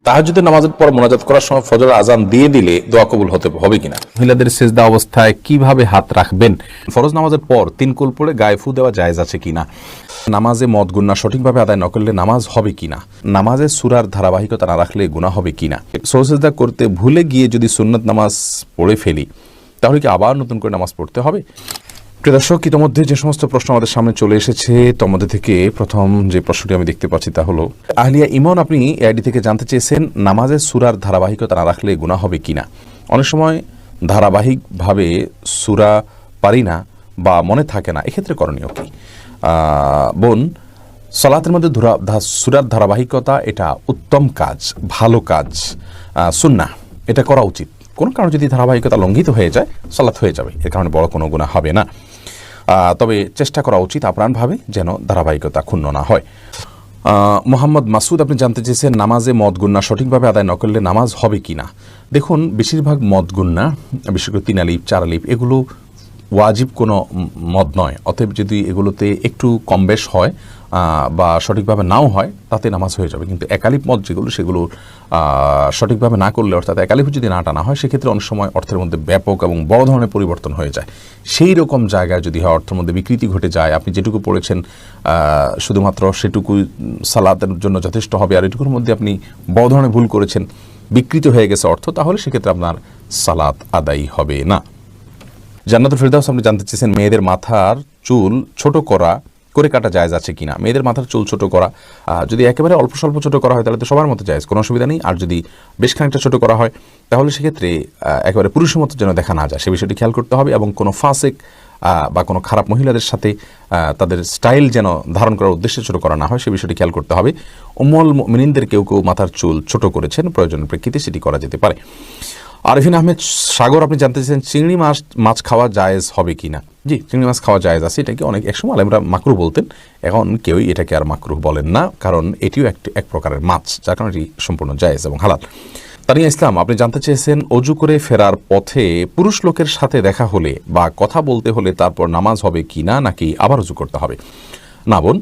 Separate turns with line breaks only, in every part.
তাহাজ্জুদের নামাজের পর মোনাজাত করার সময় ফজর আজান দিয়ে দিলে দোয়া কবুল হবে কিনা? মহিলাদের সেজদা অবস্থায় কিভাবে হাত রাখবেন? ফরজ নামাজের পর 3 কুল পড়ে গায়ে ফু দেওয়া জায়েজ আছে কিনা? নামাজে মদ গুনাহ সঠিকভাবে আদায় না করলে নামাজ হবে কিনা? নামাজে সূরার ধারাবাহিকতা না রাখলে গুনাহ হবে কিনা? সেজদা করতে ভুলে গিয়ে যদি সুন্নত নামাজ পড়ে ফেলি তাহলে কি আবার নতুন করে নামাজ পড়তে হবে? প্রিয় দর্শক, ইতিমধ্যে যে সমস্ত প্রশ্ন আমাদের সামনে চলে এসেছে তার মধ্যে থেকে প্রথম যে প্রশ্নটি আমি দেখতে পাচ্ছি তা হলো, আহলিয়া ইমন আপনি এআইডি থেকে জানতে চেয়েছেন নামাজের সূরার ধারাবাহিকতা না রাখলে গুনাহ হবে কিনা। অনেক সময় ধারাবাহিকভাবে সূরা পারি না বা মনে থাকে না, এক্ষেত্রে করণীয় কি? বোন, সালাতের মধ্যে সূরার ধারাবাহিকতা এটা উত্তম কাজ, ভালো কাজ, সুন্নাহ, এটা করা উচিত। কোনো কারণে যদি ধারাবাহিকতা লঙ্ঘিত হয়ে যায় সালাত হয়ে যাবে, এর কারণে বড় কোনো গুনাহ হবে না। তবে চেষ্টা করা উচিত আপ্রাণভাবে যেন ধারাবাহিকতা ক্ষুণ্ণ না হয়। মোহাম্মদ মাসুদ আপনি জানতে চেয়েছেন নামাজে মদ গুনাহ সঠিকভাবে আদায় না করলে নামাজ হবে কি না। দেখুন, বেশিরভাগ মদ গুনাহ, বিশেষ করে 3 আলিফ 4 আলিফ, এগুলো ওয়াজিব কোনো মদ নয়। অতএব যদি এগুলোতে একটু কম বেশ হয় বা সঠিকভাবে নাও হয় তাতে নামাজ হয়ে যাবে। কিন্তু একালিপ মদ যেগুলো, সেগুলো সঠিকভাবে না করলে, অর্থাৎ একালিপ যদি না টানা হয়, সেক্ষেত্রে অনেক সময় অর্থের মধ্যে ব্যাপক এবং বড় ধরনের পরিবর্তন হয়ে যায়। সেই রকম জায়গায় যদি হয়, অর্থের মধ্যে বিকৃতি ঘটে যায়, আপনি যেটুকু পড়েছেন শুধুমাত্র সেটুকু সালাতের জন্য যথেষ্ট হবে, আর এটুকুর মধ্যে আপনি বড় ধরনের ভুল করেছেন, বিকৃত হয়ে গেছে অর্থ, তাহলে সেক্ষেত্রে আপনার সালাত আদায়ী হবে না। জান্নাতুল ফেরদাউস আপনি জানতে চেয়েছেন মেয়েদের মাথার চুল ছোট করে কাটা জায়েজ আছে কিনা। মেয়েদের মাথার চুল ছোট করা যদি একেবারে অল্প স্বল্প ছোট করা হয় তাহলে তো সবার মতো জায়েজ, কোনো অসুবিধা নেই। আর যদি বেশ খানিকটা ছোট করা হয় তাহলে সেক্ষেত্রে একেবারে পুরুষের মতো যেন দেখা না যায়, সে বিষয়টি খেয়াল করতে হবে। এবং কোনো ফাসিক বা কোনো খারাপ মহিলাদের সাথে তাদের স্টাইল যেন ধারণ করার উদ্দেশ্যে ছোট করা না হয়, সে বিষয়টি খেয়াল করতে হবে। উম্মুল মুমিনিনদের কেউ মাথার চুল ছোট করেছেন, প্রয়োজনের প্রেক্ষিতে সেটি করা যেতে পারে। আরিফিন আহমেদ সাগর আপনি জানতে চেয়েছেন চিংড়ি মাছ খাওয়া জায়েজ হবে কিনা। জি, চিংড়ি মাছ খাওয়া জায়েজ আছে। এটাকে একসময় আলেমরা মাকরুহ বলতেন, এখন কেউই এটাকে আর মাকরুহ বলেন না, কারণ এটিও এক প্রকারের মাছ, যার কারণে এটি সম্পূর্ণ জায়েজ এবং হালাল। তানিয়া ইসলাম আপনি জানতে চেয়েছেন অজু করে ফেরার পথে পুরুষ লোকের সাথে দেখা হলে বা কথা বলতে হলে তারপর নামাজ হবে কিনা, নাকি আবার অজু করতে হবে? না বোন,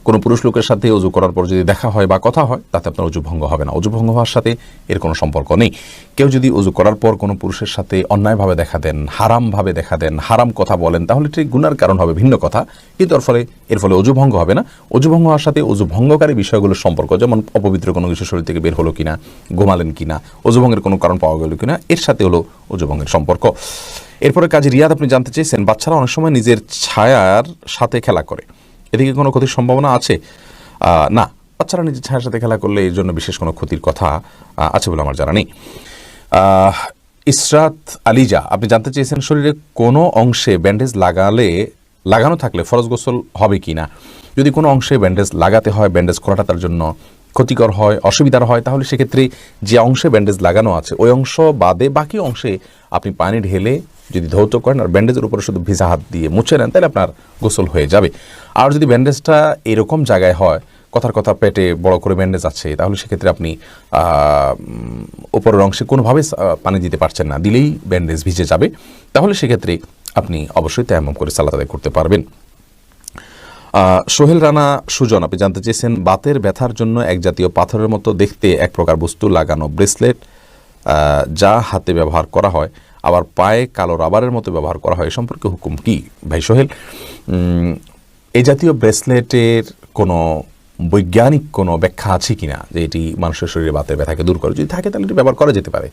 কোনো পুরুষ লোকের সাথে অজু করার পর যদি দেখা হয় বা কথা হয় তাতে আপনার অজু ভঙ্গ হবে না। অজু ভঙ্গ হওয়ার সাথে এর কোনো সম্পর্ক নেই। কেউ যদি অজু করার পর কোনো পুরুষের সাথে অন্যায়ভাবে দেখা দেন, হারামভাবে দেখা দেন, হারাম কথা বলেন, তাহলে ঠিক গুনার কারণ হবে, ভিন্ন কথা, কিন্তু এর ফলে অজু ভঙ্গ হবে না। অজু ভঙ্গ হওয়ার সাথে অজু ভঙ্গকারী বিষয়গুলোর সম্পর্ক, যেমন অপবিত্র কোনো কিছু শরীর থেকে বের হলো কিনা, ঘুমালেন কিনা, অজু ভঙ্গের কোনো কারণ পাওয়া গেল কিনা, এর সাথে হলো অজু ভঙ্গের সম্পর্ক। এরপরে কাজী রিয়াদ আপনি জানতে চেয়েছেন বাচ্চারা অনেক সময় নিজের ছায়ার সাথে খেলা করে, এদিকে কোনো ক্ষতির সম্ভাবনা আছে? না, বাচ্চারা নিজের ছায়ার সাথে খেলা করলে এর জন্য বিশেষ কোনো ক্ষতির কথা আছে বলে আমার জানা নেই। ইসরাত আলিজা আপনি জানতে চেয়েছেন শরীরে কোনো অংশে ব্যান্ডেজ লাগানো থাকলে ফরজ গোসল হবে কি না। যদি কোনো অংশে ব্যান্ডেজ লাগাতে হয়, ব্যান্ডেজ করাটা তার জন্য ক্ষতিকর হয়, অসুবিধার হয়, তাহলে সেক্ষেত্রে যে অংশে ব্যান্ডেজ লাগানো আছে ওই অংশ বাদে বাকি অংশে আপনি পানি ঢেলে যদি ধৌত করেন আর ব্যান্ডেজের উপরে শুধু ভিজা হাত দিয়ে মুছে নেন, তাহলে আপনার গোসল হয়ে যাবে। আর যদি ব্যান্ডেজটা এরকম জায়গায় হয়, কথার কথা পেটে বড় করে ব্যান্ডেজ আছে, তাহলে সেক্ষেত্রে আপনি উপরের অংশে কোনোভাবে পানি দিতে পারছেন না, দিলেই ব্যান্ডেজ ভিজে যাবে, তাহলে সেক্ষেত্রে আপনি অবশ্যই তায়াম্মুম করে সালাত আদায় করতে পারবেন। সোহেল রানা সুজন আপনি জানতে চেয়েছেন বাতের ব্যথার জন্য এক জাতীয় পাথরের মতো দেখতে এক প্রকার বস্তু লাগানো ব্রেসলেট যা হাতে ব্যবহার করা হয় আবার পায়ে কালো রাবারের মতো ব্যবহার করা হয়, এ সম্পর্কে হুকুম কি? ভাই সোহেল, এই জাতীয় ব্রেসলেটের কোনো বৈজ্ঞানিক কোনো ব্যাখ্যা আছে কিনা যে এটি মানুষের শরীরে বাতের ব্যথাকে দূর করে? যদি থাকে তাহলে এটি ব্যবহার করা যেতে পারে,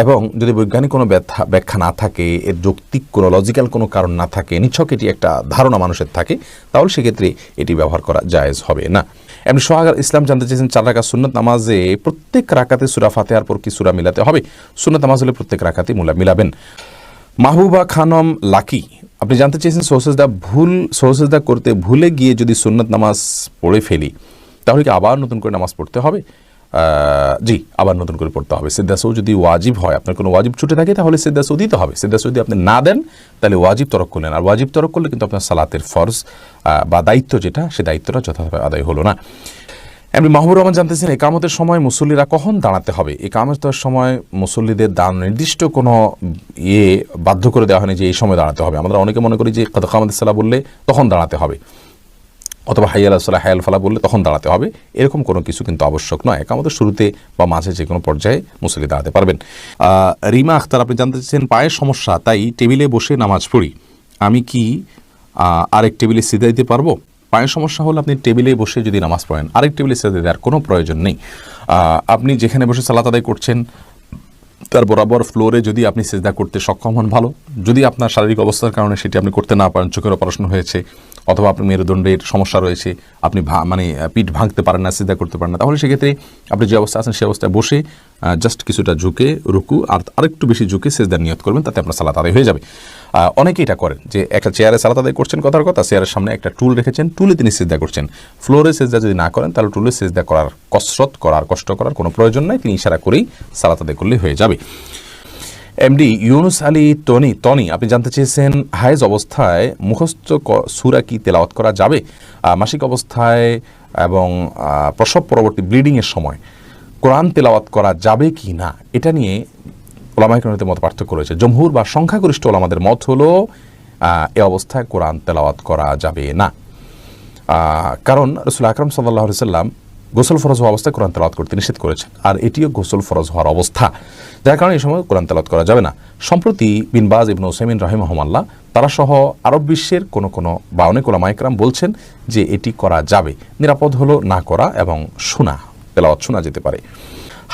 এবং যদি বৈজ্ঞানিক কোনো ব্যাখ্যা না থাকে, এর যৌক্তিক কোনো লজিক্যাল কোনো কারণ না থাকে, নিছক এটি একটা ধারণা মানুষের থাকে, তাহলে সেক্ষেত্রে এটি ব্যবহার করা জায়েজ হবে না। এমনি সোহাগ ইসলাম জানতে চেয়েছেন 4 রাকাত সুন্নত নামাজে প্রত্যেক রাকাতে সূরা ফাতিহার পর কি সূরা মিলাতে হবে? সুন্নত নামাজ হলে প্রত্যেক রাকাতে মিলাবেন। মাহবুবা খানম লাকি আপনি জানতে চেয়েছেন সহসেজদা করতে ভুলে গিয়ে যদি সুন্নত নামাজ পড়ে ফেলি তাহলে কি আবার নতুন করে নামাজ পড়তে হবে? জি, আবার নতুন করে পড়তে হবে। সিদ্দাসৌ যদি ওয়াজিব হয়, আপনার কোনো ওয়াজিব ছুটে থাকে, তাহলে সিদ্দাসৌ দিতে হবে। সিদ্দাসৌ যদি আপনি না দেন তাহলে ওয়াজিব তরক করলেন, আর ওয়াজিব তরক করলে কিন্তু আপনার সালাতের ফরজ বা দায়িত্ব যেটা, সে দায়িত্বটা যথাযথভাবে আদায় হলো না। এমনি মাহবুব রহমান জানতেছেন একামতের সময় মুসল্লিরা কখন দাঁড়াতে হবে? একামতের সময় মুসল্লিদের নির্দিষ্ট কোনো বাধ্য করে দেওয়া হয়নি যে এই সময় দাঁড়াতে হবে। আমরা অনেকে মনে করি যে কাদ কামাতিস সালাহ বললে তখন দাঁড়াতে হবে। অথবা হাইয়াল আসলা হায়াল ফালা বললে তখন দাঁড়াতে হবে, এরকম কোনো কিছু কিন্তু আবশ্যক নয়। একামতের শুরুতে বা মাঝে যে কোনো পর্যায়ে মুসল্লি দাঁড়াতে পারবেন। রিমা আখতার, আপনি জানতে চাচ্ছেন পায়ের সমস্যা, তাই টেবিলে বসে নামাজ পড়ি, আমি কি আরেক টেবিলে সিজদা দিতে পারবো? পায়ের সমস্যা হলে আপনি টেবিলে বসে যদি নামাজ পড়েন, আরেক টেবিলে সিজদা দেওয়ার কোনো প্রয়োজন নেই। আপনি যেখানে বসে সালাত আদায় করছেন তার বরাবর ফ্লোরে যদি আপনি সিজদা করতে সক্ষম হন ভালো, যদি আপনার শারীরিক অবস্থার কারণে সেটি আপনি করতে না পারেন, চোখের অপারেশন হয়েছে অথবা আপনার মেরুদণ্ডের সমস্যা রয়েছে, আপনি পিঠ ভাঙতে পারেন না, সিজদা করতে পারেন না, তাহলে সেক্ষেত্রে আপনি যে অবস্থা আছেন সেই অবস্থায় বসে জাস্ট কিছুটা ঝুঁকে রুকু আর আরেকটু বেশি ঝুঁকে সিজদার নিয়ত করবেন, তাতে আপনার সালাত আদায় হয়ে যাবে। অনেকে এটা করেন যে একটা চেয়ারে সালাত আদায় করছেন, কথার কথা চেয়ারের সামনে একটা টুল রেখেছেন, টুলে তিনি সিজদা করছেন। ফ্লোরে সিজদা যদি না করেন তাহলে টুলে সিজদা করার কষ্ট করার কোনো প্রয়োজন নাই, তিনি ইশারা করেই সালাত আদায় করলে হয়ে যাবে। এমডি ইউনুস আলী টনি, আপনি জানতে চেয়েছেন হায়েজ অবস্থায় মুখস্থ সূরা কি তেলাওয়াত করা যাবে? মাসিক অবস্থায় এবং প্রসব পরবর্তী ব্লিডিংয়ের সময় কোরআন তেলাওয়াত করা যাবে কি না, এটা নিয়ে ওলামায়ে কেরামের মত পার্থক্য রয়েছে। জমহুর বা সংখ্যাগরিষ্ঠ ওলামাদের মত হলো এ অবস্থায় কোরআন তেলাওয়াত করা যাবে না, কারণ রাসূল আকরাম সাল্লাল্লাহু আলাইহি ওয়াসাল্লাম গোসল ফরজ হওয়া অবস্থায় কোরআন তেলাওয়াত করতে নিষেধ করেছেন, আর এটিও গোসল ফরজ হওয়ার অবস্থা, যার কারণে এই সময় কোরআন তেলাওয়াত করা যাবে না। সম্প্রতি বিন বাজ ইবনে উসাইমিন রাহিমাহুল্লাহ তারা সহ আরব বিশ্বের কোনো বা অনেক ওলামায়ে কেরাম বলছেন যে এটি করা যাবে, নিরাপদ হলো না করা এবং তেলাওয়াত শোনা যেতে পারে।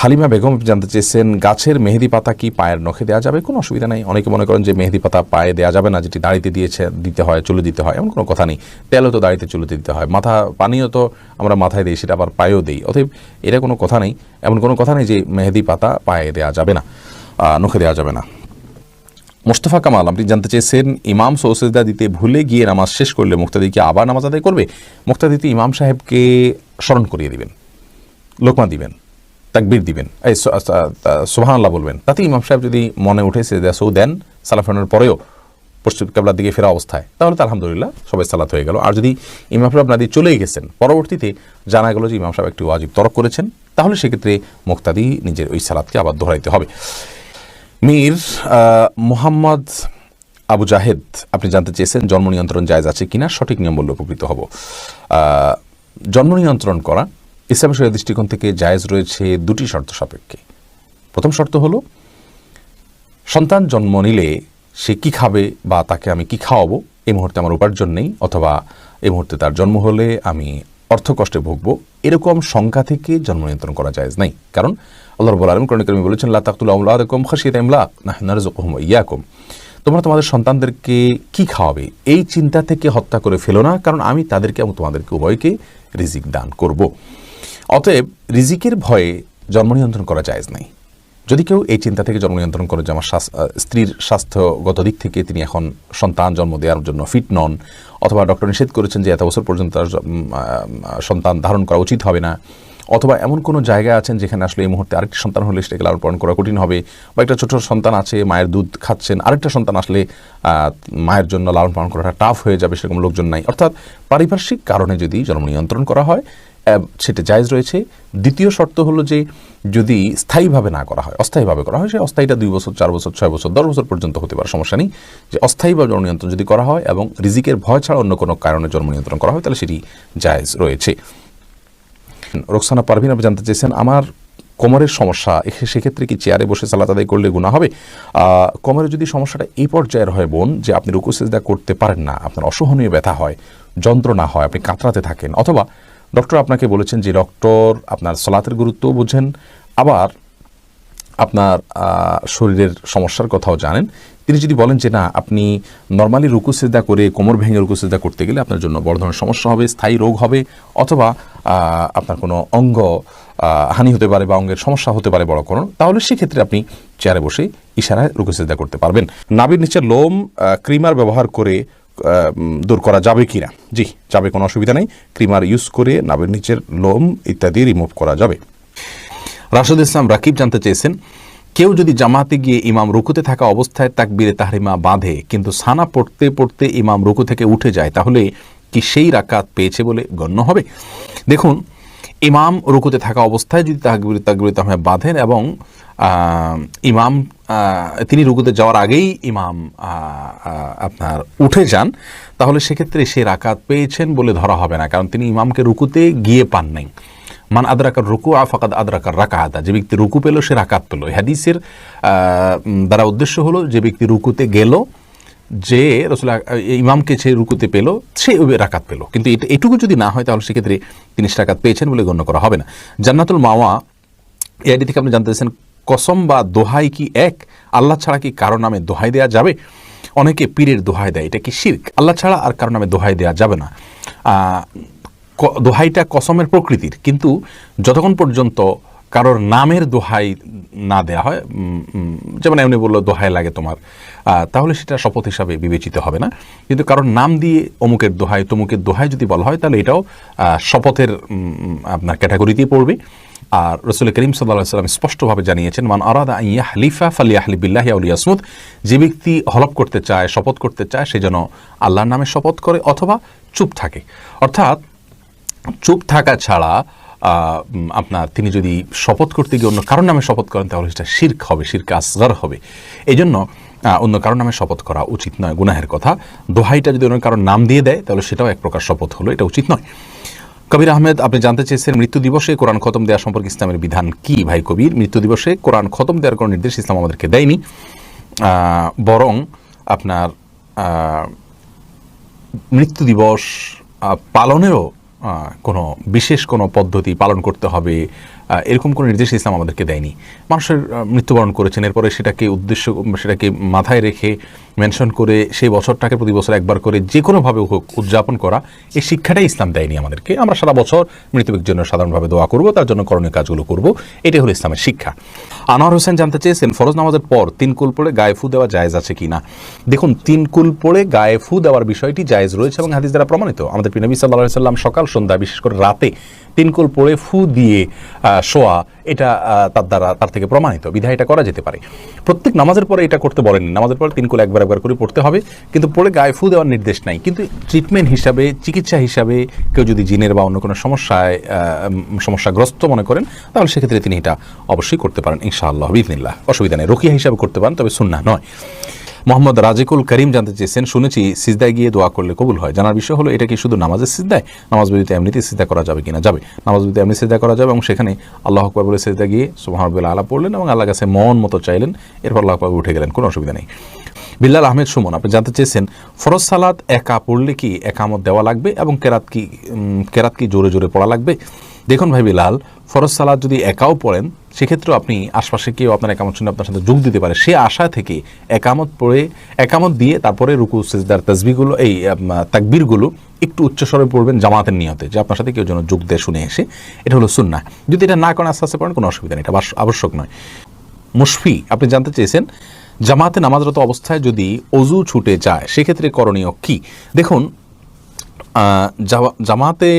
হালিমা বেগম জানতে চেয়েছেন গাছের মেহেদি পাতা কি পায়ের নখে দেওয়া যাবে? কোনো অসুবিধা নেই। অনেকে মনে করেন যে মেহেদি পাতা পায়ে দেওয়া যাবে না, যেটি দাড়িতে দিতে হয়, চুলে দিতে হয়, এমন কোনো কথা নেই। তেলও তো দাড়িতে চুলে দিতে হয়, পানিও তো আমরা মাথায় দিই, সেটা আবার পায়েও দিই, অতএব এটা কোনো কথা নেই, এমন কোনো কথা নেই যে মেহেদি পাতা পায়ে দেওয়া যাবে না, নখে দেওয়া যাবে না। মোস্তফা কামাল, আপনি জানতে চেয়েছেন ইমাম সৌসেজদা দিতে ভুলে গিয়ে নামাজ শেষ করলে মুক্তাদিকে আবার নামাজ আদায় করবে? মুক্তাদিতে ইমাম সাহেবকে স্মরণ করিয়ে দিবেন, লোকমা দিবেন, তাকবীর দিবেন, এই সুবহানাল্লাহ বলবেন, তাতে ইমাম সাহেব যদি মনে উঠে সিজদা সৌ দেন সালাফানোর পরেও পশ্চিম কিবলার দিকে ফেরা অবস্থায়, তাহলে তো আলহামদুলিল্লাহ সবাই সালাত হয়ে গেল। আর যদি ইমাম সাহেব আপনাদের চলেই গেছেন, পরবর্তীতে জানা গেল যে ইমাম সাহেব একটি ওয়াজিব তরক করেছেন, তাহলে সেক্ষেত্রে মুক্তাদি নিজের ওই সালাতকে আবার দোহরাইতে হবে। মীর মোহাম্মদ আবু জাহেদ, আপনি জানতে চেয়েছেন জন্ম নিয়ন্ত্রণ জায়েজ আছে কিনা, সঠিক নিয়ম বললে উপকৃত হব। জন্ম নিয়ন্ত্রণ করা ইসলামী শরীয়তের দৃষ্টিকোণ থেকে জায়েজ রয়েছে দুটি শর্ত সাপেক্ষে। প্রথম শর্ত হলো সন্তান জন্ম নিলে সে কি খাবে বা তাকে আমি কি খাওয়াবো, এই মুহূর্তে আমার উপার্জন নেই, অথবা এই মুহূর্তে তার জন্ম হলে আমি অর্থ কষ্টে ভুগবো, এরকম সংখ্যা থেকে জন্ম নিয়ন্ত্রণ করা জায়েজ নাই। কারণ আল্লাহ রাব্বুল আলামিন কোরআনে কারিমে বলেছেন লা তাকতুলু আওলাদাকুম খাশিয়াতা ইমলাক নাহনু নারযুকুহুম ওয়া ইয়াকুম, তোমরা তোমাদের সন্তানদেরকে কি খাওয়াবে এই চিন্তা থেকে হত্যা করে ফেলো না, কারণ আমি তাদেরকে এবং তোমাদেরকে উভয়কে রিজিক দান করব। অতএব রিজিকের ভয়ে জন্ম নিয়ন্ত্রণ করা জায়েজ নাই। যদি কেউ এই চিন্তা থেকে জন্ম নিয়ন্ত্রণ করে যে আমার স্ত্রীর স্বাস্থ্যগত দিক থেকে তিনি এখন সন্তান জন্ম দেওয়ার জন্য ফিট নন, অথবা ডক্টর নিষেধ করেছেন যে এত বছর পর্যন্ত তার সন্তান ধারণ করা উচিত হবে না, অথবা এমন কোনো জায়গায় আছেন যেখানে আসলে এই মুহূর্তে আরেকটি সন্তান হলে সেটাকে লালন পালন করা কঠিন হবে, বা একটা ছোট সন্তান আছে মায়ের দুধ খাচ্ছেন, আরেকটা সন্তান আসলে মায়ের জন্য লালন পালন করাটা টাফ হয়ে যাবে, সেরকম লোকজন নাই, অর্থাৎ পারিপার্শ্বিক কারণে যদি জন্ম নিয়ন্ত্রণ করা হয় সেটা জায়েজ রয়েছে। দ্বিতীয় শর্ত হলো যে যদি স্থায়ীভাবে না করা হয়, অস্থায়ীভাবে করা হয়, সে অস্থায়ীটা 2 বছর 4 বছর 6 বছর 10 বছর পর্যন্ত হতে পারে, সমস্যা নেই। যে অস্থায়ীভাবে জন্ম নিয়ন্ত্রণ যদি করা হয় এবং রিজিকের ভয় ছাড়া অন্য কোনো কারণে জন্ম নিয়ন্ত্রণ করা হয়, তাহলে সেটি জায়েজ রয়েছে। রোকসানা পারভিন, আপনি জানতে চেয়েছেন আমার কোমরের সমস্যা, সেক্ষেত্রে কি চেয়ারে বসে সালাত আদায় করলে গুনাহ হবে? কোমরের যদি সমস্যাটা এই পর্যায়ের হয় বোন যে আপনি রুকু সিজদা করতে পারেন না, আপনার অসহনীয় ব্যথা হয়, যন্ত্রণা হয়, আপনি কাতরাতে থাকেন, অথবা ডক্টর আপনাকে বলেছেন যে ডক্টর আপনার সালাতের গুরুত্ব বুঝেন, আবার আপনার শরীরের সমস্যার কথাও জানেন, তিনি যদি বলেন যে না আপনি নর্মালি রুকু সিজদা করে কোমর ভেঙে রুকু সিজদা করতে গেলে আপনার জন্য বড় ধরনের সমস্যা হবে, স্থায়ী রোগ হবে, অথবা আপনার কোনো অঙ্গ হানি হতে পারে বা অঙ্গের সমস্যা হতে পারে বড় কোনো, তাহলে সেক্ষেত্রে আপনি চেয়ারে বসে ইশারায় রুকু সিজদা করতে পারবেন। নাভির নিচের লোম ক্রিমার ব্যবহার করে দূর করা যাবে কিনা? জি যাবে, কোনো অসুবিধা নেই। ক্রিমার ইউজ করে নাভির নিচের লোম ইত্যাদি রিমুভ করা যাবে। রাশেদ ইসলাম রাকিব জানতে চেয়েছেন কেউ যদি জামাতে গিয়ে ইমাম রুকুতে থাকা অবস্থায় তাকবীরে তাহরিমা বাঁধে কিন্তু সানা পড়তে পড়তে ইমাম রুকু থেকে উঠে যায়, তাহলে কি সেই রাকাত পেয়েছে বলে গণ্য হবে? দেখুন, ইমাম রুকুতে থাকা অবস্থায় যদি তাকবীর তাহমিদ বাঁধেন এবং ইমাম তিনি রুকুতে যাওয়ার আগেই ইমাম আপনার উঠে যান, তাহলে সেক্ষেত্রে সে রাকাত পেয়েছেন বলে ধরা হবে না, কারণ তিনি ইমামকে রুকুতে গিয়ে পান নাই। মান আদরাকার রুকু ফাকাদ আদরাকার রাকাতা, যে ব্যক্তি রুকু পেল সে রাকাত পেল। হাদিসের দ্বারা উদ্দেশ্য হলো যে ব্যক্তি রুকুতে গেল, যে রাসূলুল্লাহ ইমামকে সে রুকুতে পেল, সে রাকাত পেল। কিন্তু এটুকু যদি না হয় তাহলে সেক্ষেত্রে তিনি রাকাত পেয়েছেন বলে গণ্য করা হবে না। জান্নাতুল মাওয়া এই আয়াত থেকে আপনি জানতে চাইছেন কসম বা দোহাই কি এক? আল্লাহ ছাড়া কি কারো নামে দোহাই দেওয়া যাবে? অনেকে পীরের দোহাই দেয়, এটা কি শিরক? আল্লাহ ছাড়া আর কারো নামে দোহাই দেওয়া যাবে না। দোহাইটা কসমের প্রকৃতির, কিন্তু যতক্ষণ পর্যন্ত কারোর নামের দোহাই না দেয়া হয়, যেমন এমনি বললো দোহাই লাগে তোমার, তাহলে সেটা শপথ হিসাবে বিবেচিত হবে না। কিন্তু কারোর নাম দিয়ে অমুকের দোহাই তমুকের দোহাই যদি বলা হয় তাহলে এটাও শপথের আপনার ক্যাটাগরিতেই পড়বে। আর রাসূল করিম সাল্লাল্লাহু আলাইহি ওয়াসাল্লাম স্পষ্টভাবে জানিয়েছেন, মান আরাদা আন ইয়াহলিফা ফালিয়াহলিফ বিল্লাহি আও লিয়াসমুত, যে ব্যক্তি হলফ করতে চায়, শপথ করতে চায়, সে যেন আল্লাহর নামে শপথ করে অথবা চুপ থাকে। অর্থাৎ চুপ থাকা ছাড়া আপনার তিনি যদি শপথ করতে গিয়ে অন্য কারোর নামে শপথ করেন তাহলে সেটা শিরক হবে, শিরক আসগর হবে। এই জন্য অন্য কারোর নামে শপথ করা উচিত নয়, গুনাহের কথা। দোহাইটা যদি অন্য কারোর নাম দিয়ে দেয় তাহলে সেটাও এক প্রকার শপথ হলো, এটা উচিত নয়। কবির আহমেদ আপনি জানতে চেয়েছেন মৃত্যু দিবসে কোরআন খতম দেওয়া সম্পর্কে ইসলামের বিধান কি? ভাই কবির, মৃত্যু দিবসে কোরআন খতম দেওয়ার কোনো নির্দেশ ইসলাম আমাদেরকে দেয়নি, বরং আপনার মৃত্যু দিবস পালনেরও কোনো বিশেষ কোনো পদ্ধতি পালন করতে হবে এরকম কোনো নির্দেশ ইসলাম আমাদেরকে দেয়নি। মানুষের মৃত্যুবরণ করেছেন, এরপরে সেটাকে মাথায় রেখে মেনশন করে সেই বছরটাকে প্রতি বছর একবার করে যে কোনোভাবে হোক উদযাপন করা, এই শিক্ষাটাই ইসলাম দেয়নি আমাদেরকে। আমরা সারা বছর মৃত্যুর জন্য সাধারণভাবে দোয়া করব, তার জন্য করণীয় কাজগুলো করব, এটাই হলো ইসলামের শিক্ষা। আনোয়ার হোসেন জানতে চেয়েছেন ফরজ নামাজের পর 3 কুল পড়ে গায়ে ফু দেওয়া জায়েজ আছে কিনা? দেখুন, 3 কুল পড়ে গায়ে ফু দেওয়ার বিষয়টি জায়েজ রয়েছে এবং হাদিস দ্বারা প্রমাণিত। আমাদের প্রিয় নবী সাল্লাল্লাহু আলাইহি সাল্লাম সকাল সন্ধ্যা বিশেষ করে রাতে 3 কুল পড়ে ফু দিয়ে শোয়া, এটা তার থেকে প্রমাণিত, বিধায় এটা করা যেতে পারে। প্রত্যেক নামাজের পরে এটা করতে বলেনি, নামাজের পরে 3 কুল একবার করে পড়তে হবে, কিন্তু পড়ে গায়ে ফু দেওয়ার নির্দেশ নাই। কিন্তু ট্রিটমেন্ট হিসাবে, চিকিৎসা হিসাবে কেউ যদি জিনের বা অন্য কোনো সমস্যাগ্রস্ত মনে করেন তাহলে সেক্ষেত্রে তিনি এটা অবশ্যই করতে পারেন ইনশাআল্লাহ বিইذনিল্লাহ, অসুবিধা নেই। রুকিয়া হিসাবে করতে পারেন, তবে সুন্নাহ নয়। মোহাম্মদ রাজিকুল করিম জানতে চেয়েছেন শুনেছি সিজদায় গিয়ে দোয়া করলে কবুল হয়, জানার বিষয় হলো এটা কি শুধু নামাজের সিজদায়? নামাজ ব্যতীত এমনিতে সিজদা করা যাবে কিনা? যাবে, নামাজ ব্যতীত এমনি সিজদা করা যাবে এবং সেখানে আল্লাহু আকবার বলে সিজদা গিয়ে সুবহান রাব্বিল আলা পড়লেন এবং আল্লাহর কাছে মন মতো চাইলেন, এরপর আল্লাহু আকবার উঠে গেলেন, কোনো অসুবিধা নেই। বিল্লাল আহমেদ সুমন আপনি জানতে চেয়েছেন ফরজ সালাত একা পড়লে কি একামত দেওয়া লাগবে এবং কেরাত কি জোরে জোরে পড়া লাগবে? দেখুন ভাই বিলাল, ফরজ সালাত যদি একাও পড়েন সেক্ষেত্রেও আপনি আশপাশে কেউ আপনার একামত শুনে আপনার সাথে যোগ দিতে পারে, সে আশা থেকে একামত দিয়ে তারপরে রুকু সিজদার তাসবিহগুলো, এই তাকবীরগুলো একটু উচ্চস্বরে পড়বেন জামাতের নিয়তে, যে আপনার সাথে কেউ যেন যোগ দেয় শুনে এসে, এটা হলো সুন্নাহ। যদি এটা না করেন আস্তে আস্তে পড়েন, কোনো অসুবিধা নেই, এটা আবশ্যক নয়। মুশফি আপনি জানতে চেয়েছেন জামাতে নামাজরত অবস্থায় যদি অজু ছুটে যায় সেক্ষেত্রে করণীয় কি? দেখুন, জামাতে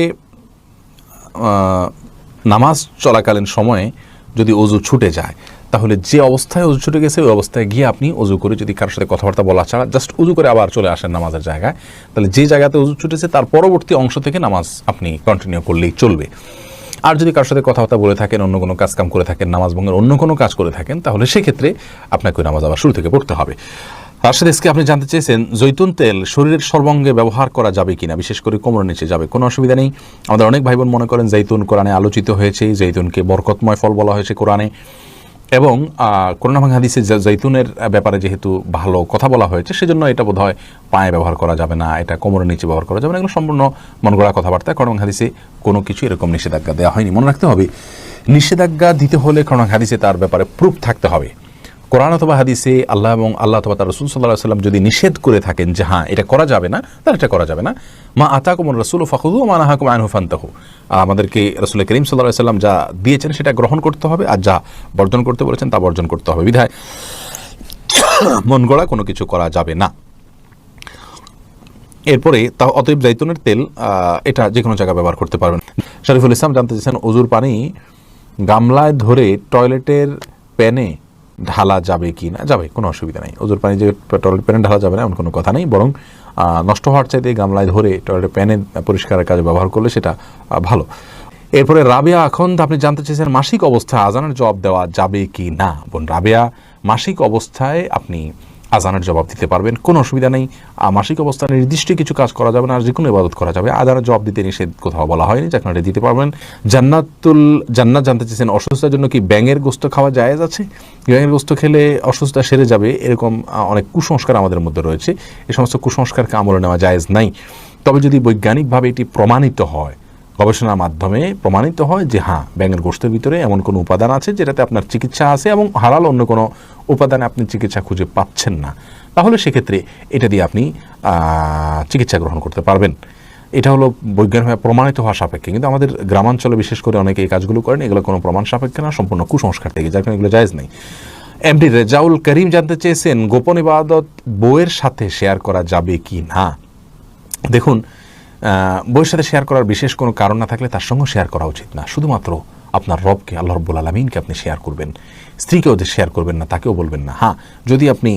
নামাজ চলাকালীন সময়ে যদি অজু ছুটে যায় তাহলে যে অবস্থায় অজু ছুটে গেছে ওই অবস্থায় গিয়ে আপনি অজু করে, যদি কারোর সাথে কথাবার্তা বলা ছাড়া জাস্ট অজু করে আবার চলে আসেন নামাজের জায়গায়, তাহলে যে জায়গাতে অজু ছুটেছে তার পরবর্তী অংশ থেকে নামাজ আপনি কন্টিনিউ করলেই চলবে। আর যদি কারোর সাথে কথাবার্তা বলে থাকেন, অন্য কোনো কাজকাম করে থাকেন, নামাজ ভঙ্গের অন্য কোনো কাজ করে থাকেন, তাহলে সেক্ষেত্রে আপনাকে নামাজ আবার শুরু থেকে পড়তে হবে। তার সাথে আপনি জানতে চেয়েছেন জৈতুন তেল শরীরের সর্বাঙ্গে ব্যবহার করা যাবে কিনা, বিশেষ করে কোমরের নিচে যাবে, কোনো অসুবিধা নেই। আমাদের অনেক ভাই বোন মনে করেন জৈতুন কোরআনে আলোচিত হয়েছে, জৈতুনকে বরকতময় ফল বলা হয়েছে কোরআনে, এবং কোরআন এবং হাদিসে জৈতুনের ব্যাপারে যেহেতু ভালো কথা বলা হয়েছে সেজন্য এটা বোধহয় পায়ে ব্যবহার করা যাবে না, এটা কোমরের নিচে ব্যবহার করা যাবে না, এগুলো সম্পূর্ণ মনগড়া কথাবার্তা। কোরআন এবং হাদিসে কোনো কিছু এরকম নিষেধাজ্ঞা দেওয়া হয়নি। মনে রাখতে হবে, নিষেধাজ্ঞা দিতে হলে কোরআন এবং হাদিসে তার ব্যাপারে প্রুফ থাকতে হবে। কোরআন অথবা হাদিসে আল্লাহ এবং আল্লাহ অথবা তার রাসূল সাল্লাল্লাহু আলাইহি ওয়াসাল্লাম যদি নিষেধ করে থাকেন যে হ্যাঁ এটা করা যাবে না, তাহলে এটা করা যাবে না। মা আতাকুমুর রাসূলু ফাখুযু ওয়া মা নাহাকুম আনহু ফান্তাহু, আমাদেরকে রাসূল করিম সাল্লাল্লাহু আলাইহি ওয়াসাল্লাম যা দিয়েছেন সেটা গ্রহণ করতে হবে, আর যা বর্জন করতে বলেছেন তা বর্জন করতে হবে। বিধায় মন গড়া কোনো কিছু করা যাবে না। এরপরে অতএব জৈতুনের তেল এটা যে কোনো জায়গায় ব্যবহার করতে পারবেন। শরীফুল ইসলাম জানতে চাইছেন অজুর পানি গামলায় ধরে টয়লেটের প্যানে ঢালা যাবে কি না? যাবে, কোনো অসুবিধা নেই। অজুর পানি যে টয়লেট প্যানে ঢালা যাবে না এমন কোনো কথা নেই, বরং নষ্ট হওয়ার চাইতে গামলায় ধরে টয়লেট প্যানে পরিষ্কারের কাজে ব্যবহার করলে সেটা ভালো। এরপরে রাবেয়া আখন্দ আপনি জানতে চেয়েছেন মাসিক অবস্থায় আজানের জবাব দেওয়া যাবে কি না। বোন রাবেয়া, মাসিক অবস্থায় আপনি আজানের জবাব দিতে পারবেন, কোনো অসুবিধা নেই। মাসিক অবস্থায় নির্দিষ্ট কিছু কাজ করা যাবে না, আর যে কোনো ইবাদত করা যাবে। আজানের জবাব দিতে নিষেধ কোথাও বলা হয়নি, যে আপনারা দিতে পারবেন। জান্নাত জানতে চেয়েছেন অসুস্থতার জন্য কি ব্যাঙের গোস্ত খাওয়া জায়েজ আছে? ব্যাঙের গোস্ত খেলে অসুস্থতা সেরে যাবে এরকম অনেক কুসংস্কার আমাদের মধ্যে রয়েছে। এই সমস্ত কুসংস্কারকে আমলে নেওয়া জায়েজ নাই। তবে যদি বৈজ্ঞানিকভাবে এটি প্রমাণিত হয়, গবেষণার মাধ্যমে প্রমাণিত হয় যে হ্যাঁ, ব্যাঙের গোশতের ভিতরে এমন কোনো উপাদান আছে যেটাতে আপনার চিকিৎসা আছে এবং হালাল অন্য কোনো উপাদানে আপনি চিকিৎসা খুঁজে পাচ্ছেন না, তাহলে সেক্ষেত্রে এটা দিয়ে আপনি চিকিৎসা গ্রহণ করতে পারবেন। এটা হলো বৈজ্ঞানিকভাবে প্রমাণিত হওয়া সাপেক্ষে। কিন্তু আমাদের গ্রামাঞ্চলে বিশেষ করে অনেকে এই কাজগুলো করেন, এগুলো কোনো প্রমাণ সাপেক্ষে না, সম্পূর্ণ কুসংস্কার থেকে, যার কারণে এগুলো জায়েজ নেই। এমডি রেজাউল করিম জানতে চেয়েছেন গোপন ইবাদত বউয়ের সাথে শেয়ার করা যাবে কি না। দেখুন, বউয়ের সাথে শেয়ার করার বিশেষ কোনো কারণ না থাকলে তার সঙ্গে শেয়ার করা উচিত না। শুধুমাত্র আপনার রবকে, আল্লাহ রাব্বুল আলামিনকে আপনি শেয়ার করবেন, স্ত্রীকেও শেয়ার করবেন না, তাকেও বলবেন না। হ্যাঁ, যদি আপনি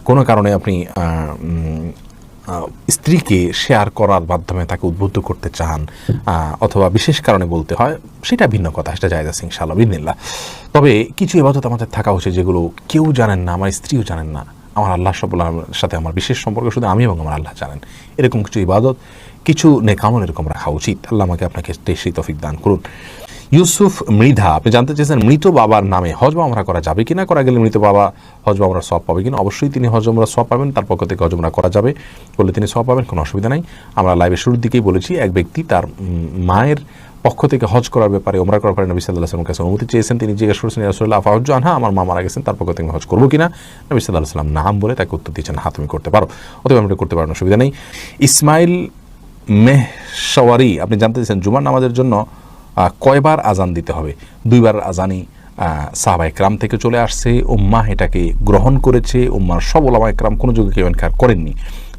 কোনো কারণে আপনি স্ত্রীকে শেয়ার করার মাধ্যমে তাকে উদ্বুদ্ধ করতে চান অথবা বিশেষ কারণে বলতে হয়, সেটা ভিন্ন কথা, সেটা জায়েজ আছে ইনশাআল্লাহ বিসমিল্লাহ। তবে কিছু ইবাদত আমাদের থাকা উচিত যেগুলো কেউ জানেন না, আমার স্ত্রীও জানেন না, আমার আল্লাহ রাব্বুল আলামিনের সাথে আমার বিশেষ সম্পর্ক শুধু আমি এবং আমার আল্লাহ জানেন। এরকম কিছু ইবাদত, কিছু নেকামল এরকম রাখা উচিত। আল্লাহ আমাকে আপনাকে সেই তৌফিক দান করুন। ইউসুফ মৃধা আপনি জানতে চেয়েছেন মৃত বাবার নামে হজ বা উমরা করা যাবে কিনা, করা গেলে মৃত বাবা হজ বা উমরা সওয়াব পাবে কিনা? অবশ্যই তিনি হজ উমরা সওয়াব পাবেন, তার পক্ষ থেকে হজ উমরা করা যাবে, করলে তিনি সওয়াব পাবেন, কোনো অসুবিধা নাই। আমরা লাইভের শুরুর দিকেই বলেছি, এক ব্যক্তি তার মায়ের পক্ষ থেকে হজ করার ব্যাপারে, উমরা করার ব্যাপারে নবী সাল্লাল্লাহু আলাইহি ওয়াসাল্লামের কাছে অনুমতি চেয়েছেন। তিনি জিজ্ঞেস করেছেন, ইয়া রাসূলুল্লাহ আফাহুজ্জু আনহা, আমার মা মারা গেছেন, তার পক্ষ থেকে হজ করবো কিনা? নবী সাল্লাল্লাহু আলাইহি ওয়াসাল্লাম নাম বলে তাকে উত্তর দিয়েছেন, হ্যাঁ তুমি করতে পারো, অথবা আমরা করতে পারেন, অসুবিধা নেই। ইসমাইল মেহশওয়ারি আপনি জানতে চেয়েছেন জুমার নামাজের জন্য কয়বার আজান দিতে হবে? 2 বার আজানই সাহাবা ইকরাম থেকে চলে আসছে, উম্মাহ এটাকে গ্রহণ করেছে, উম্মার সব ওলামা ইকরাম কোনো যুগে কেউ ইনকার করেননি।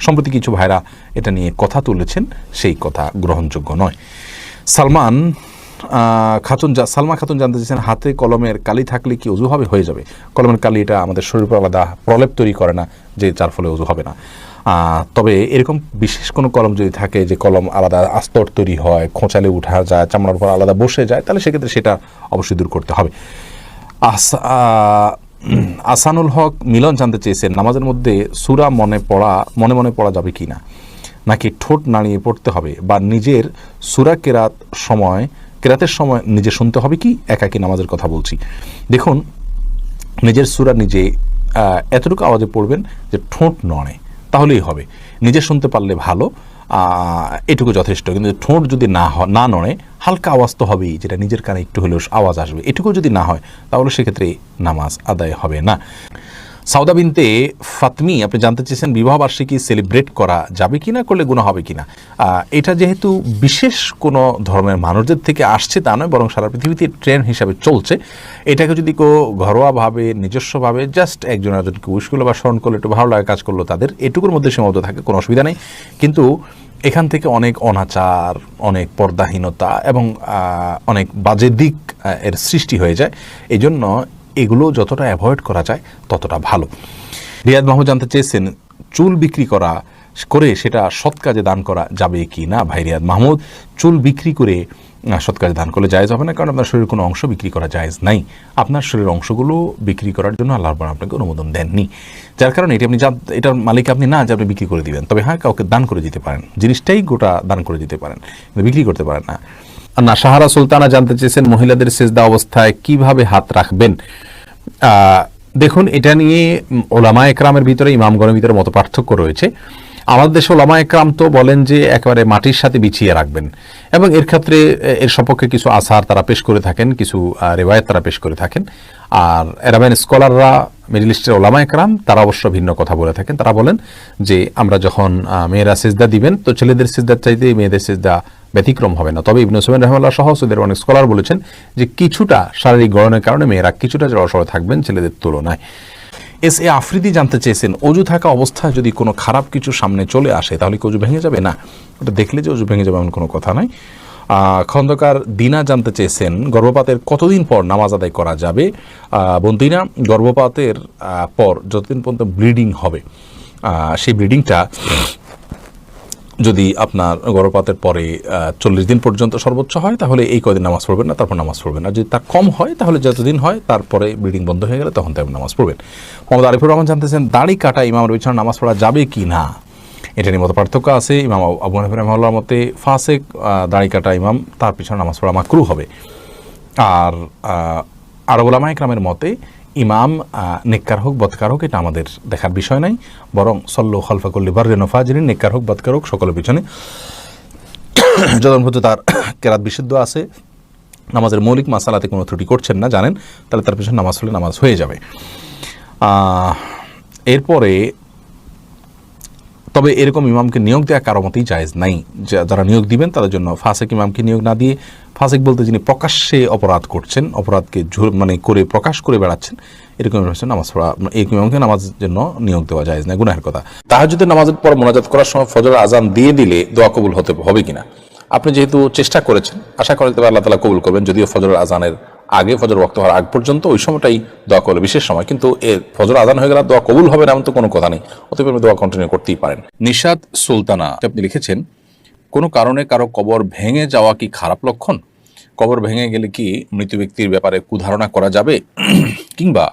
সম্প্রতি কিছু ভাইরা এটা নিয়ে কথা তুলেছেন, সেই কথা গ্রহণযোগ্য নয়। সালমা খাতুন জানতে চেয়েছেন হাতে কলমের কালি থাকলে কি ওযু হবে? হয়ে যাবে। কলমের কালি এটা আমাদের শরীর উপর আলাদা প্রলেপ তৈরি করে না, যে যার ফলে ওযু হবে না। তবে এরকম বিশেষ কোনো কলম যদি থাকে, যে কলম আলাদা আস্তর তৈরি হয়, খোঁচালে উঠা যায়, চামড়ার উপর আলাদা বসে যায়, তাহলে সেক্ষেত্রে সেটা অবশ্যই দূর করতে হবে। আসানুল হক মিলন জানতে চেয়েছেন নামাজের মধ্যে সূরা মনে মনে পড়া যাবে কি না, নাকি ঠোঁট নাড়িয়ে পড়তে হবে, বা নিজের সূরা কেরাতের সময় নিজে শুনতে হবে কি? একাকী নামাজের কথা বলছি। দেখুন, নিজের সূরা নিজে এতটুকু আওয়াজে পড়বেন যে ঠোঁট নড়ে, তাহলেই হবে। নিজে শুনতে পারলে ভালো, এটুকু যথেষ্ট। কিন্তু ঠোঁট যদি না নড়ে, হালকা আওয়াজ তো হবেই, যেটা নিজের কানে একটু হলেও আওয়াজ আসবে, এটুকু যদি না হয় তাহলে সেক্ষেত্রে নামাজ আদায় হবে না। সাউদা বিনতে ফাতমি আপনি জানতে চেয়েছেন বিবাহ বার্ষিকী সেলিব্রেট করা যাবে কিনা, করলে গুনাহ হবে কিনা? এটা যেহেতু বিশেষ কোনো ধর্মের মানুষদের থেকে আসছে তা নয়, বরং সারা পৃথিবীতে ট্রেন্ড হিসাবে চলছে। এটাকে যদি কেউ ঘরোয়াভাবে নিজস্বভাবে জাস্ট একজনকে উইশ করলো বা স্মরণ করলো, একটু ভালো লাগে কাজ করলো, তাদের এটুকুর মধ্যে সীমাবদ্ধ থাকে, কোনো অসুবিধা নেই। কিন্তু এখান থেকে অনেক অনাচার, অনেক পর্দাহীনতা এবং অনেক বাজে দিক এর সৃষ্টি হয়ে যায়। এই জন্য এগুলো যতটা অ্যাভয়েড করা যায় ততটা ভালো। রিয়াদ মাহমুদ জানতে চেয়েছেন চুল বিক্রি করে সেটা সৎ কাজে দান করা যাবে কি না? ভাই রিয়াদ মাহমুদ, চুল বিক্রি করে সৎ কাজে দান করলে জায়েজ হবে না, কারণ আপনার শরীরের কোনো অংশ বিক্রি করা জায়েজ নাই। আপনার শরীরের অংশগুলো বিক্রি করার জন্য আল্লাহ রাব্বুল আলামিন আপনাকে অনুমোদন দেননি, যার কারণে এটার মালিক আপনি না যে আপনি বিক্রি করে দিবেন। তবে হ্যাঁ, কাউকে দান করে দিতে পারেন, জিনিসটাই গোটা দান করে দিতে পারেন, কিন্তু বিক্রি করতে পারেন না। সাহারা সুলতানা জানতে চেয়েছেন মহিলাদের সেজদা অবস্থায় কিভাবে হাত রাখবেন? দেখুন, এটা নিয়ে ওলামা একরামের ভিতরে, ইমামগণের ভিতরে মত পার্থক্য রয়েছে। আমাদের দেশে ওলামা একরাম তো বলেন যে একেবারে মাটির সাথে বিছিয়ে রাখবেন, এবং এর ক্ষেত্রে এর সপক্ষে কিছু আসার তারা পেশ করে থাকেন, কিছু রেওয়ায়েত তারা পেশ করে থাকেন। আর এরাবাইন স্কলাররা, মিডল ইস্টের ওলামা একরাম, তারা অবশ্য ভিন্ন কথা বলে থাকেন। তারা বলেন যে আমরা যখন মেয়েরা সিজদা দিবেন, তো ছেলেদের সিজদার চাইতে মেয়েদের সিজদা ব্যতিক্রম হবে না। তবে ইবনে উসাইমিন রাহিমাহুল্লাহ সহ সৌদের অনেক স্কলার বলেছেন যে কিছুটা শারীরিক গড়নের কারণে মেয়েরা কিছুটা জড়সড় থাকবেন ছেলেদের তুলনায়। এস এ আফ্রিদি জানতে চেয়েছেন অজু থাকা অবস্থায় যদি কোনো খারাপ কিছু সামনে চলে আসে তাহলে কি অজু ভেঙে যাবে? না, ওটা দেখলে যে অজু ভেঙে যাবে এমন কোনো কথা নয়। খন্দকার দিনা জানতে চেয়েছেন গর্ভপাতের কতদিন পর নামাজ আদায় করা যাবে? বোন দিনা, গর্ভপাতের পর যতদিন পর্যন্ত ব্লিডিং হবে, সেই ব্লিডিংটা যদি আপনার গর্ভপাতের পরে 40 দিন পর্যন্ত সর্বোচ্চ হয় তাহলে এই কয়দিন নামাজ পড়বেন না, তারপর নামাজ পড়বেন না। যদি তার কম হয় তাহলে যতদিন হয় তারপরে ব্লিডিং বন্ধ হয়ে গেলে তখন তাই নামাজ পড়বেন। মোহাম্মদ আরিফুর রহমান জানতেছেন দাড়ি কাটা ইমামের বিছানা নামাজ পড়া যাবে কি না, এটা নিয়ে মত পার্থক্য আছে। ইমাম আবু হানিফা রাহিমাহুল্লাহর মতে ফাসেক দাড়ি কাটা ইমাম তার পিছনে নামাজ পড়া মাকরুহ হবে। আর আরব উলামা ইকরামের মতে ইমাম নেককার হোক বদকার হোক এটা আমাদের দেখার বিষয় নাই, বরং সল্লু খালফা কুল্লি বাররিন ওয়া ফাজিরিন, নেককার হোক বদকার হোক সকলের পিছনে যতক্ষণ পর্যন্ত তার কেরাত বিশুদ্ধ আছে, নামাজের মৌলিক মাসালাতে কোনো ত্রুটি করছেন না জানেন, তাহলে তার পিছনে নামাজ হলে নামাজ হয়ে যাবে। এরপরে তবে এরকম ইমামকে নিয়োগ দেওয়া কারো মতেই জায়েজ নাই। যারা নিয়োগ দিবেন তাদের জন্য ফাসেক ইমামকে নিয়োগ না দিয়ে, ফাসেক বলতে যিনি প্রকাশ্যে অপরাধ করছেন, অপরাধকে মানে করে প্রকাশ করে বেড়াচ্ছেন, এরকম নামাজ পড়া, এই ইমামকে নামাজের জন্য নিয়োগ দেওয়া জায়েজ না, গুনাহের কথা। তাহাজ্জুদের নামাজের পর মোনাজাত করার সময় ফজরের আজান দিয়ে দিলে দোয়া কবুল হবে কিনা? আপনি যেহেতু চেষ্টা করেছেন, আশা করা যেতে পারে আল্লাহ তাআলা কবুল করবেন, যদিও ফজরের আজানের আগে, ফজর ওয়াক্ত হওয়ার আগ পর্যন্ত ওই সময়টাই দোয়া করলে বিশেষ সময়, কিন্তু এর ফজর আজান হয়ে গেলে দোয়া কবুল হবে না এমন তো কোনো কথা নেই, অতএব আপনি দোয়া কন্টিনিউ করতেই পারেন। নিশাদ সুলতানা আপনি লিখেছেন, কোনো কারণে কারো কবর ভেঙে যাওয়া কি খারাপ লক্ষণ? কবর ভেঙে গেলে কি মৃত ব্যক্তির ব্যাপারে কুধারণা করা যাবে, কিংবা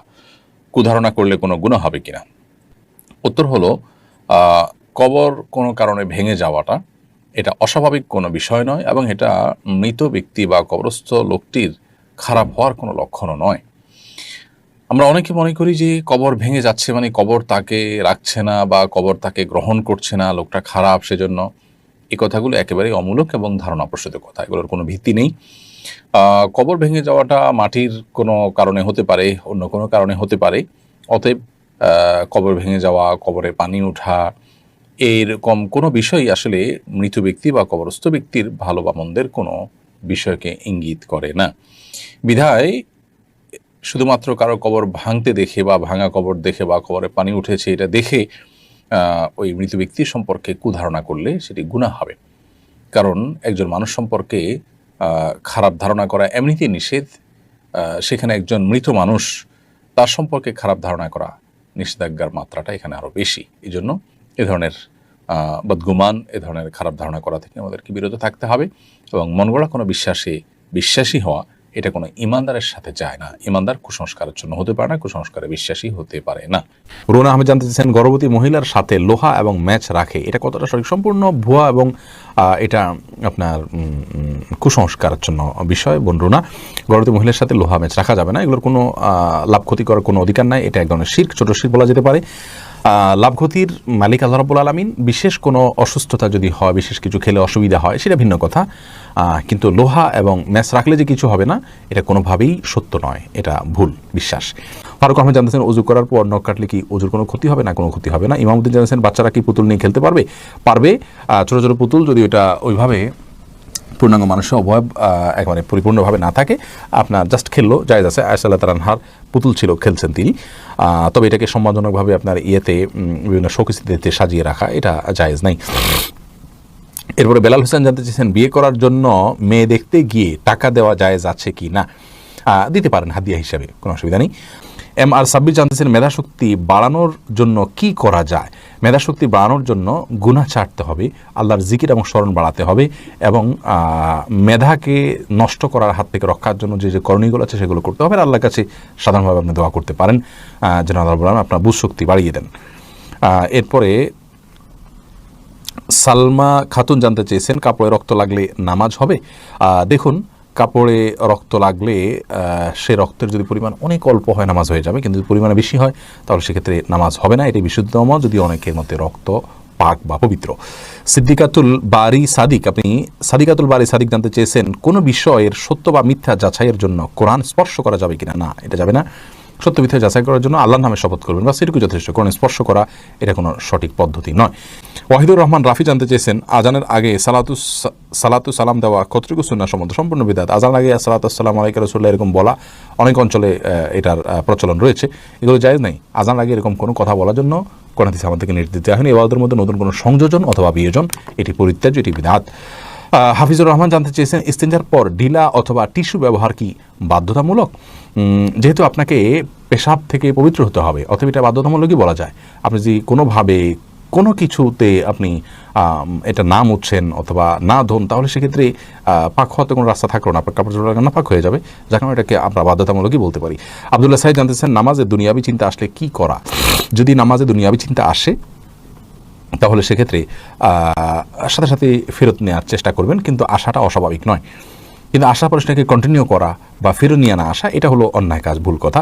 কুধারণা করলে কোনো গুনাহ হবে কিনা? উত্তর হলো, কবর কোনো কারণে ভেঙে যাওয়াটা এটা অস্বাভাবিক কোনো বিষয় নয়, এবং এটা মৃত ব্যক্তি বা কবরস্থ লোকটির খারাপ হওয়ার কোনো লক্ষণও নয়। আমরা অনেকে মনে করি যে কবর ভেঙে যাচ্ছে মানে কবর তাকে রাখছে না বা কবর তাকে গ্রহণ করছে না, লোকটা খারাপ, সেজন্য এই কথাগুলো একেবারেই অমূলক এবং ধারণাপ্রসূত কথা, এগুলোর কোনো ভিত্তি নেই। কবর ভেঙে যাওয়াটা মাটির কোনো কারণে হতে পারে, অন্য কোনো কারণে হতে পারে, অতএব কবর ভেঙে যাওয়া, কবরে পানি ওঠা, এইরকম কোনো বিষয় আসলে মৃত ব্যক্তি বা কবরস্থ ব্যক্তির ভালো বা মন্দের কোনো বিষয়কে ইঙ্গিত করে না। বিধায় শুধুমাত্র কারো কবর ভাঙতে দেখে বা ভাঙা কবর দেখে বা কবরে পানি উঠেছে এটা দেখে ওই মৃত ব্যক্তির সম্পর্কে কুধারণা করলে সেটি গুনাহ হবে। কারণ একজন মানুষ সম্পর্কে খারাপ ধারণা করা এমনিতেই নিষেধ, সেখানে একজন মৃত মানুষ তার সম্পর্কে খারাপ ধারণা করা নিষেধাজ্ঞার মাত্রাটা এখানে আরও বেশি। এই জন্য এ ধরনের বদগুমান, এ ধরনের খারাপ ধারণা করা থেকে আমাদেরকে বিরত থাকতে হবে, এবং মন গড়া কোনো বিশ্বাসী হওয়া এটা কোনো ইমানদারের সাথে যায় না। ইমানদার কুসংস্কারের জন্য হতে পারে না, কুসংস্কারে বিশ্বাসী হতে পারে না। রুনা আহমেদ জানতে চাইছেন, গর্ভবতী মহিলার সাথে লোহা এবং ম্যাচ রাখে এটা কতটা সঠিক? সম্পূর্ণ ভুয়া এবং এটা আপনার কুসংস্কারের জন্য বিষয়। বোন রুনা, গর্ভবতী মহিলার সাথে লোহা ম্যাচ রাখা যাবে না, এগুলোর কোনো লাভ ক্ষতি করার কোনো অধিকার নাই, এটা এক ধরনের শিরক, ছোট শিরক বলা যেতে পারে। লাভ ক্ষতির মালিক আল্লাহ রাব্বুল আলামিন। বিশেষ কোনো অসুস্থতা যদি হয়, বিশেষ কিছু খেলে অসুবিধা হয়, সেটা ভিন্ন কথা, কিন্তু লোহা এবং ম্যাচ রাখলে যে কিছু হবে না এটা কোনোভাবেই সত্য নয়, এটা ভুল বিশ্বাস। ফারুক আহমেদ জানতেছেন, অজু করার পর নখ কাটলে কি অজুর কোনো ক্ষতি হবে না? কোনো ক্ষতি হবে না। ইমামউদ্দিন জানতেছেন, বাচ্চারা কি পুতুল নিয়ে খেলতে পারবে? ছোটো ছোটো পুতুল যদি ওটা ওইভাবে পূর্ণাঙ্গ মানুষের অবয়ব একেবারে পরিপূর্ণভাবে না থাকে, আপনার জাস্ট খেললো, জায়েজ আছে। আয়েশা রাদিয়াল্লাহু তাআলার পুতুল ছিল, খেলছেন তিনি, তবে এটাকে সম্মানজনকভাবে আপনার বিভিন্ন শোকেসিতে সাজিয়ে রাখা এটা জায়েজ নাই। এরপরে বেলাল হোসেন জানতে চেয়েছেন, বিয়ে করার জন্য মেয়ে দেখতে গিয়ে টাকা দেওয়া জায়েজ আছে কি না? দিতে পারেন হাদিয়া হিসাবে, কোনো অসুবিধা নেই। এম আর সাব্বির জানতেছেন, মেধাশক্তি বাড়ানোর জন্য কি করা যায়? মেধাশক্তি বাড়ানোর জন্য গুনাহ ছাড়তে হবে, আল্লাহর জিকির এবং স্মরণ বাড়াতে হবে, এবং মেধাকে নষ্ট করার হাত থেকে রক্ষার জন্য যে যে করণীয়গুলো আছে সেগুলো করতে হবে। আল্লাহর কাছে সাধারণভাবে আপনি দোয়া করতে পারেন যেন আল্লাহ রাব্বুল আলামিন আপনার বুঝ শক্তি বাড়িয়ে দেন। এরপরে সালমা খাতুন জানতে চেয়েছেন, কাপড়ে রক্ত লাগলে নামাজ হবে? দেখুন, কাপড়ে রক্ত লাগলে সে রক্তের যদি পরিমাণ অনেক অল্প হয় নামাজ হয়ে যাবে, কিন্তু যদি পরিমাণে বেশি হয় তাহলে সেক্ষেত্রে নামাজ হবে না, এটি বিশুদ্ধতম যদি অনেকের মধ্যে রক্ত পাক বা পবিত্র। সাদিকাতুল বারি সাদিক জানতে চেয়েছেন, কোনো বিষয়ের সত্য বা মিথ্যা যাচাইয়ের জন্য কোরআন স্পর্শ করা যাবে কিনা? না, এটা যাবে না। সত্য মিথ্যা যাচাই করার জন্য আল্লাহর নামে শপথ করবেন, বা সেটুকু যথেষ্ট। কোরআন স্পর্শ করা এটা কোনো সঠিক পদ্ধতি নয়। ওয়াহিদুর রহমান রাফি জানতে চেয়েছেন, আজানের আগে সালাতু সালাম দেওয়া কতটুকু সুন্নাহ সম্মত? সম্পূর্ণ বিদআত। আজানের আগে সালাতু আসসালামু আলাইকা রাসূলুল্লাহ এরকম বলা অনেক অঞ্চলে এটার প্রচলন রয়েছে, এগুলো জায়েজ নাই। আজানের আগে এরকম কোনো কথা বলার জন্য কোরআন হাদিস আমাদেরকে নির্দেশ দেওয়া হয়নি। ইবাদতের মধ্যে নতুন কোনো সংযোজন অথবা বিয়োজন এটি পরিত্যাজ্য, এটি বিদআত। হাফিজুর রহমান জানতে চেয়েছেন, ইস্তিনজার পর ঢিলা অথবা টিস্যু ব্যবহার কি বাধ্যতামূলক? যেহেতু আপনাকে পেশাব থেকে পবিত্র হতে হবে, অথবা এটা বাধ্যতামূলকই বলা যায়। আপনি যদি কোনোভাবে কোনো কিছুতে আপনি এটা না মুছছেন অথবা না ধোন, তাহলে সেক্ষেত্রে পাক হওয়াতে কোনো রাস্তা থাকলো না, আপনার কাপড় চোপড় না পাক হয়ে যাবে, যার কারণে এটাকে আমরা বাধ্যতামূলকই বলতে পারি। আব্দুল্লাহ সাহেব জানতেছেন, নামাজে দুনিয়াবি চিন্তা আসলে কি করা? যদি নামাজে দুনিয়াবি চিন্তা আসে তাহলে সেক্ষেত্রে সাথে সাথে ফেরত নেওয়ার চেষ্টা করবেন, কিন্তু আশাটা অস্বাভাবিক নয়। কিন্তু আশা পরে সেটাকে কন্টিনিউ করা বা ফেরত নিয়ে না আসা, এটা হলো অন্যায় কাজ, ভুল কথা।